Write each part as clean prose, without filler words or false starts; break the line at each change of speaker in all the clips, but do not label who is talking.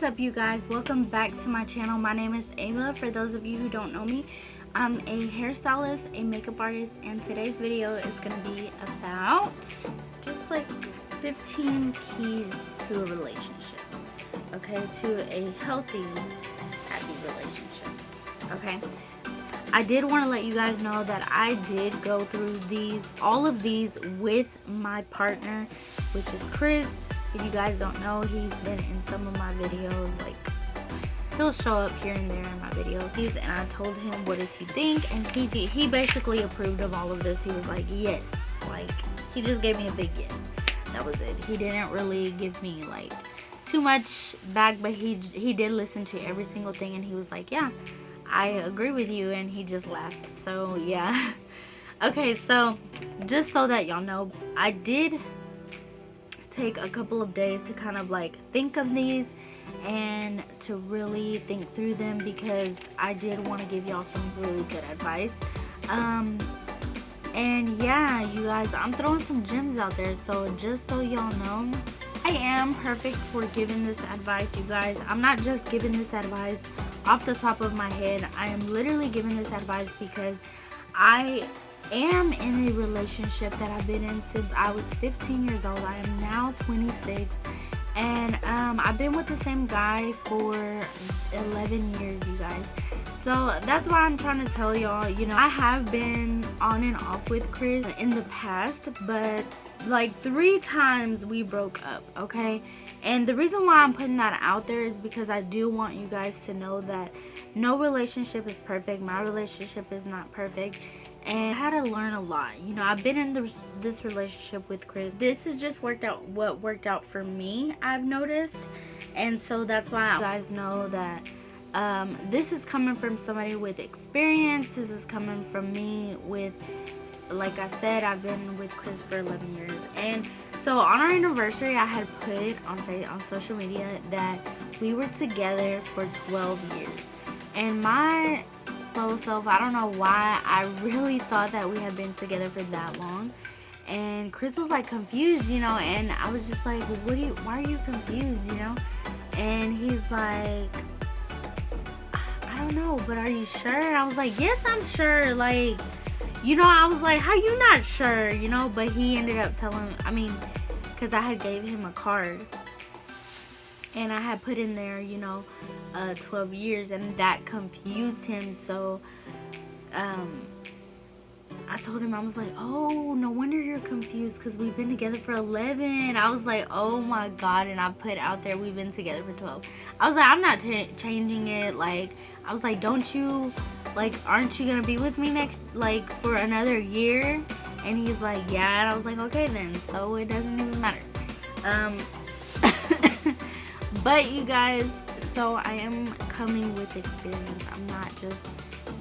What's up, you guys? Welcome back to my channel. My name is Ayla. For those of you who don't know me, I'm a hairstylist, a makeup artist, and today's video is going to be about just like 15 keys to a relationship. Okay, to a healthy, happy relationship. Okay, I did want to let you guys know that I did go through all of these with my partner, which is Chris. If you guys don't know, he's been in some of my videos. Like, he'll show up here and there in my videos. And I told him, what does he think? And he basically approved of all of this. He was like, yes. Like, he just gave me a big yes. That was it. He didn't really give me like too much back, but he did listen to every single thing, and he was like, yeah, I agree with you. And he just laughed. So yeah. Okay, so just so that y'all know, I did take a couple of days to kind of like think of these and to really think through them, because I did want to give y'all some really good advice. And yeah, you guys, I'm throwing some gems out there, so just so y'all know, I am perfect for giving this advice, you guys. I'm not just giving this advice off the top of my head. I am literally giving this advice because I am in a relationship that I've been in since I was 15 years old. I am now 26, and I've been with the same guy for 11 years, you guys. So that's why I'm trying to tell y'all, you know, I have been on and off with Chris in the past, but like 3 times we broke up, okay? And the reason why I'm putting that out there is because I do want you guys to know that no relationship is perfect. My relationship is not perfect, and I had to learn a lot. You know, I've been in this relationship with Chris. This has just worked out what worked out for me, I've noticed. And so that's why you guys know that this is coming from somebody with experience. This is coming from me with, like I said, I've been with Chris for 11 years. And so on our anniversary, I had put on social media that we were together for 12 years. And my slow self, I don't know why, I really thought that we had been together for that long. And Chris was like confused, you know, and I was just like, why are you confused, you know? And he's like, I don't know, but are you sure? And I was like, yes, I'm sure. Like, you know, I was like, how you not sure, you know? But he ended up telling, because I had gave him a card, and I had put in there, you know, 12 years, and that confused him. So I told him, I was like, oh, no wonder you're confused, because we've been together for 11. I was like, oh my God. And I put out there, we've been together for 12. I was like, I'm not changing it. Like, I was like, don't you, like, aren't you gonna be with me next, like, for another year? And he's like, yeah. And I was like, okay then, so it doesn't even matter. But you guys, so I am coming with experience. I'm not just,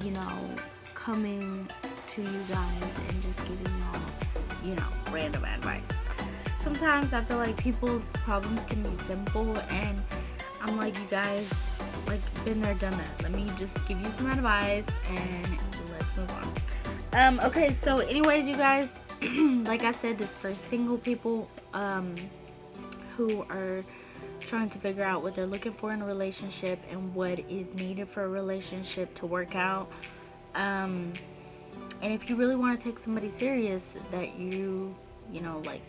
you know, coming to you guys and just giving y'all, you know, random advice. Sometimes I feel like people's problems can be simple, and I'm like, you guys, like, been there, done that. Let me just give you some advice and let's move on. Okay, so anyways, you guys, like I said, this for single people who are trying to figure out what they're looking for in a relationship and what is needed for a relationship to work out. And if you really want to take somebody serious that you know, like,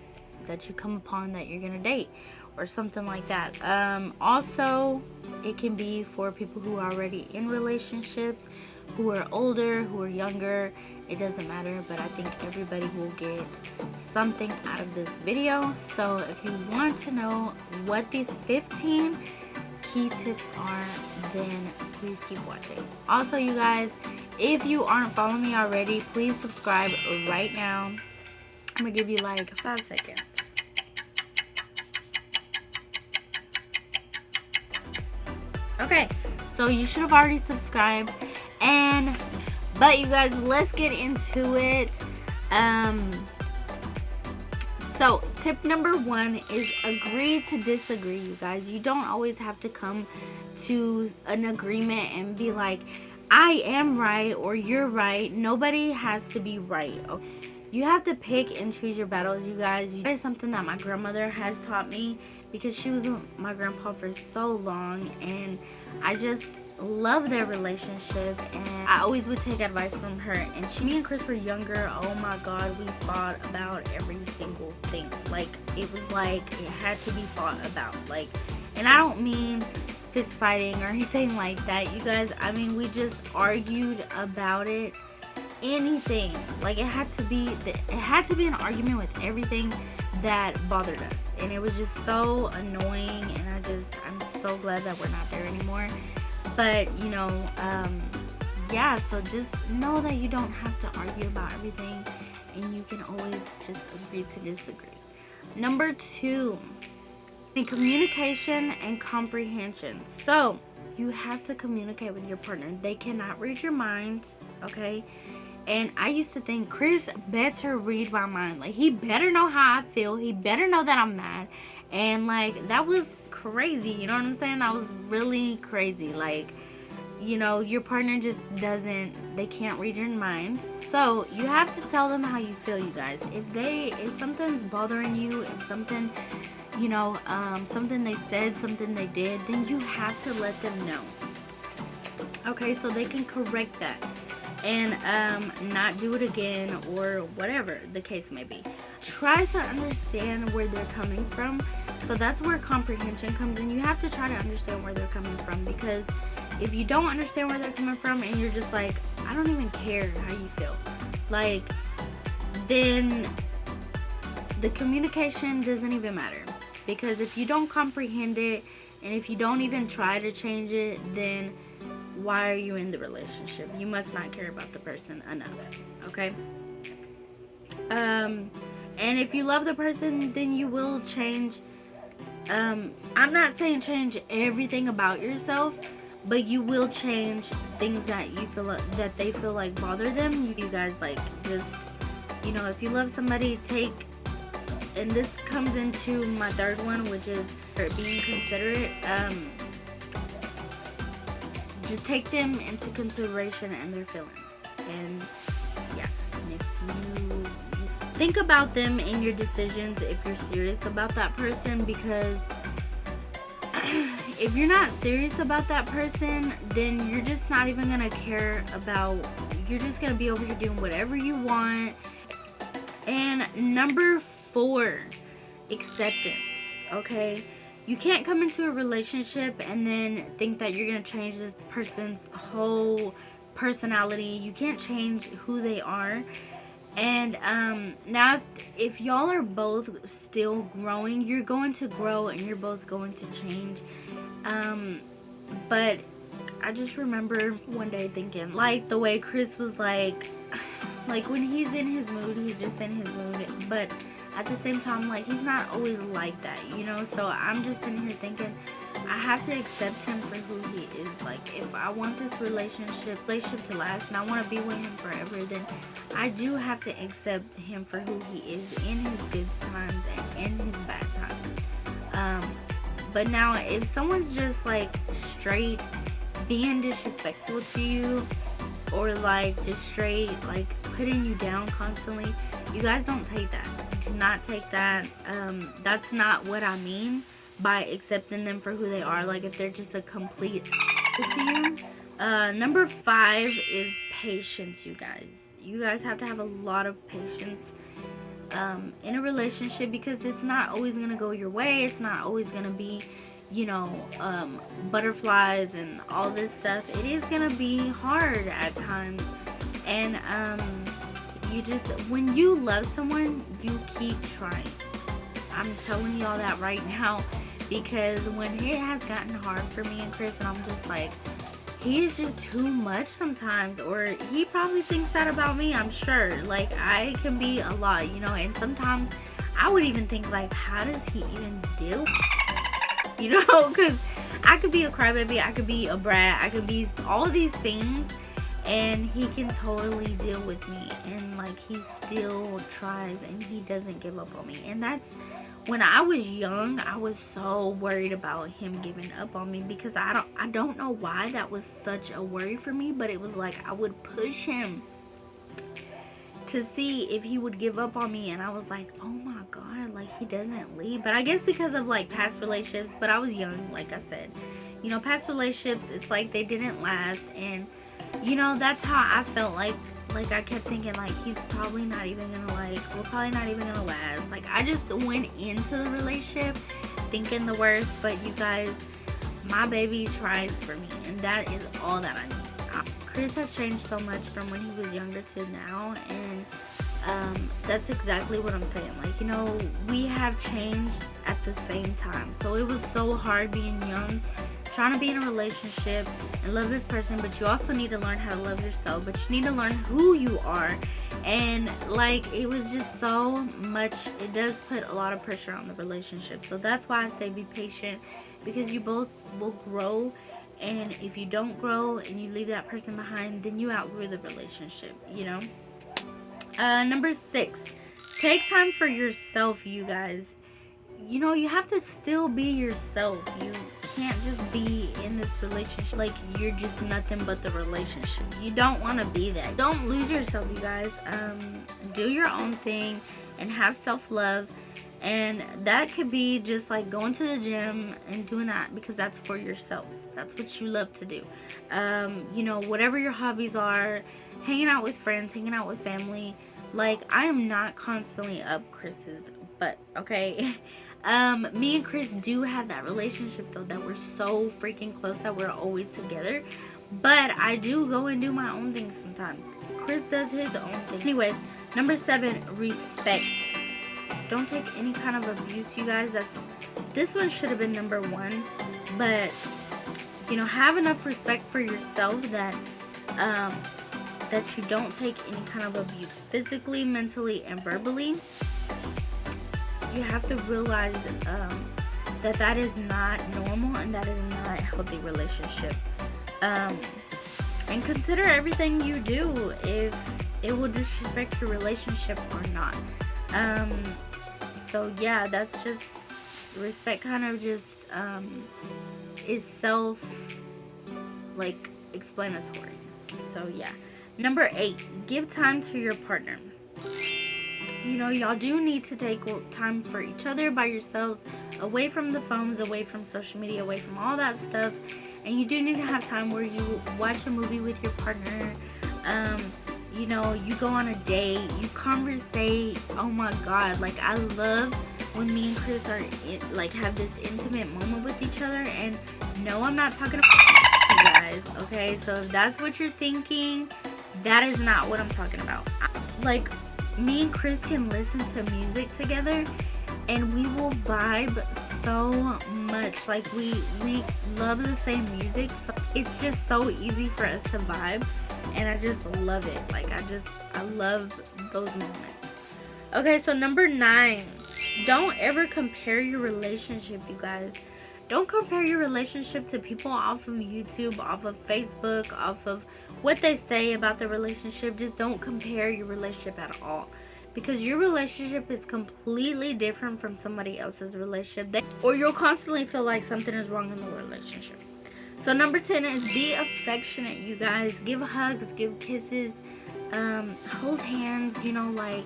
that you come upon that you're gonna date or something like that. Also, it can be for people who are already in relationships, who are older, who are younger. It doesn't matter, but I think everybody will get something out of this video. So if you want to know what these 15 key tips are, then please keep watching. Also, you guys, if you aren't following me already, please subscribe right now. I'm gonna give you like 5 seconds. Okay, so you should have already subscribed. But you guys, let's get into it. So tip number 1 is agree to disagree, you guys. You don't always have to come to an agreement and be like, I am right or you're right. Nobody has to be right. Okay? You have to pick and choose your battles, you guys. That is something that my grandmother has taught me because she was with my grandpa for so long, and I just love their relationship, and I always would take advice from her. And me and Chris were younger. Oh my god, we fought about every single thing. Like, it was like it had to be fought about. Like, and I don't mean fist fighting or anything like that, you guys. I mean, we just argued about it. Anything. Like, it had to be an argument with everything that bothered us, and it was just so annoying. And I'm so glad that we're not there anymore. But yeah, so just know that you don't have to argue about everything, and you can always just agree to disagree. Number 2, communication and comprehension. So you have to communicate with your partner. They cannot read your mind, okay? And I used to think Chris better read my mind. Like, he better know how I feel. He better know that I'm mad. And like, that was crazy. You know what I'm saying? That was really crazy. Like, your partner just they can't read your mind. So you have to tell them how you feel, you guys. If something's bothering you, if something, something they said, something they did, then you have to let them know. Okay, so they can correct that and not do it again, or whatever the case may be. Try to understand where they're coming from. So that's where comprehension comes in. You have to try to understand where they're coming from, because if you don't understand where they're coming from and you're just like, I don't even care how you feel, like, then the communication doesn't even matter. Because if you don't comprehend it, and if you don't even try to change it, then why are you in the relationship? You must not care about the person enough, okay? And if you love the person, then you will change. I'm not saying change everything about yourself, but you will change things that you feel that they feel like bother them. You guys, like, just, if you love somebody, and this comes into my third one, which is being considerate. Just take them into consideration and their feelings. And yeah, and if you think about them in your decisions, if you're serious about that person, because if you're not serious about that person, then you're just not even gonna care about, you're just gonna be over here doing whatever you want. And number 4, acceptance. Okay, you can't come into a relationship and then think that you're gonna change this person's whole personality. You can't change who they are. And now if y'all are both still growing, you're going to grow and you're both going to change. But I just remember one day thinking, like, the way Chris was like when he's in his mood, he's just in his mood. But at the same time, like, he's not always like that, So I'm just in here thinking, I have to accept him for who he is. Like, if I want this relationship to last, and I want to be with him forever, then I do have to accept him for who he is, in his good times and in his bad times. But now, if someone's just, like, straight being disrespectful to you, or, like, just straight, like, putting you down constantly, you guys don't take that. Do not take that. That's not what I mean by accepting them for who they are. Like, if they're just a complete to you. Number 5 is patience, you guys. You guys have to have a lot of patience in a relationship, because it's not always gonna go your way. It's not always gonna be, butterflies and all this stuff. It is gonna be hard at times. And when you love someone, you keep trying. I'm telling y'all that right now, because when it has gotten hard for me and Chris, and I'm just like, he is just too much sometimes, or he probably thinks that about me, I'm sure. Like, I can be a lot, and sometimes I would even think, like, how does he even deal, because I could be a crybaby, I could be a brat, I could be all these things, and he can totally deal with me, and, like, he still tries, and he doesn't give up on me. And that's when I was young, I was so worried about him giving up on me, because I don't know why that was such a worry for me, but it was like I would push him to see if he would give up on me, and I was like, oh my god, like, he doesn't leave. But I guess because of like past relationships, but I was young, like I said, you know, past relationships, it's like they didn't last, and you know, that's how I felt. Like I kept thinking, like, he's probably not even gonna, like, we're probably not even gonna last. Like, I just went into the relationship thinking the worst. But you guys, my baby tries for me, and that is all that I need. Chris has changed so much from when he was younger to now, and that's exactly what I'm saying. Like, you know, we have changed at the same time, so it was so hard being young, trying to be in a relationship and love this person, but you also need to learn how to love yourself, but you need to learn who you are. And like, it was just so much. It does put a lot of pressure on the relationship, so that's why I say be patient, because you both will grow. And if you don't grow and you leave that person behind, then you outgrew the relationship, you know. Number 6, take time for yourself, you guys. You know, you have to still be yourself. You can't just be in this relationship like you're just nothing but the relationship. You don't want to be that. Don't lose yourself, you guys. Do your own thing and have self-love. And that could be just like going to the gym and doing that because that's for yourself. That's what you love to do. You know, whatever your hobbies are, hanging out with friends, hanging out with family. Like, I am not constantly up Chris's butt, okay? Me and Chris do have that relationship, though, that we're so freaking close that we're always together. But I do go and do my own things sometimes. Chris does his own thing. Anyways, number 7, respect. Don't take any kind of abuse, you guys. This one should have been number 1, but you know, have enough respect for yourself that you don't take any kind of abuse, physically, mentally, and verbally. You have to realize that is not normal, and that is not a healthy relationship. And consider everything you do if it will disrespect your relationship or not. So yeah, that's just respect. Kind of just is like explanatory. So yeah. Number 8, give time to your partner. You know, y'all do need to take time for each other, by yourselves, away from the phones, away from social media, away from all that stuff. And you do need to have time where you watch a movie with your partner. You know, you go on a date, you conversate. Oh my god, like, I love when me and Chris are like have this intimate moment with each other. And no, I'm not talking about you guys, okay? So if that's what you're thinking, that is not what I'm talking about. Like, me and Chris can listen to music together and we will vibe so much. Like, we love the same music, so it's just so easy for us to vibe, and I just love it. Like, I love those moments. Okay, so number 9, don't ever compare your relationship, you guys. Don't compare your relationship to people off of YouTube, off of Facebook, off of what they say about the relationship. Just don't compare your relationship at all, because your relationship is completely different from somebody else's relationship, or you'll constantly feel like something is wrong in the relationship. So number 10 is be affectionate, you guys. Give hugs, give kisses, hold hands, you know, like,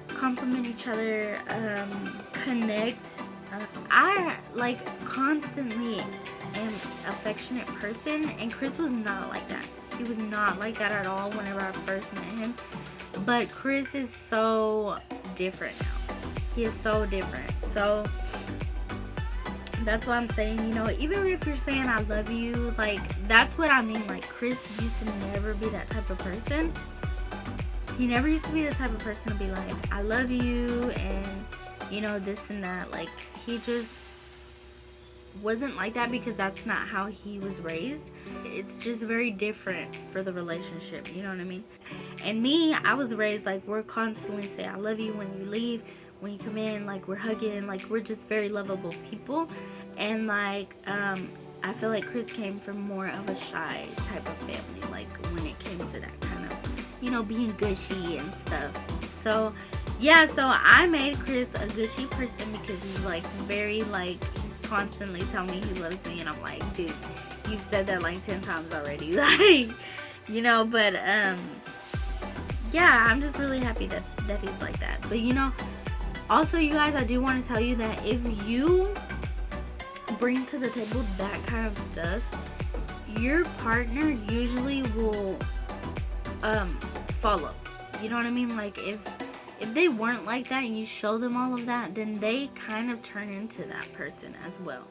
compliment each other, connect. I like constantly am affectionate person, and Chris was not like that. He was not like that at all whenever I first met him. But Chris is so different now. He is so different. So that's why I'm saying, you know, even if you're saying I love you, like, that's what I mean. Like, Chris used to never be that type of person. He never used to be the type of person to be like, I love you, and, you know, this and that. Like, he just wasn't like that, because that's not how he was raised. It's just very different for the relationship, you know what I mean? And me, I was raised like, we're constantly say I love you when you leave, when you come in, like, we're hugging, like, we're just very lovable people. And like, I feel like Chris came from more of a shy type of family, like, when it came to that kind of, you know, being gushy and stuff. So yeah, so I made Chris a gushy person because he's like very like, he's constantly telling me he loves me, and I'm like, dude, you've said that like 10 times already. Like, you know, but yeah, I'm just really happy that he's like that. But you know, also you guys, I do want to tell you that if you bring to the table that kind of stuff, your partner usually will follow. You know what I mean? Like if they weren't like that and you show them all of that, then they kind of turn into that person as well.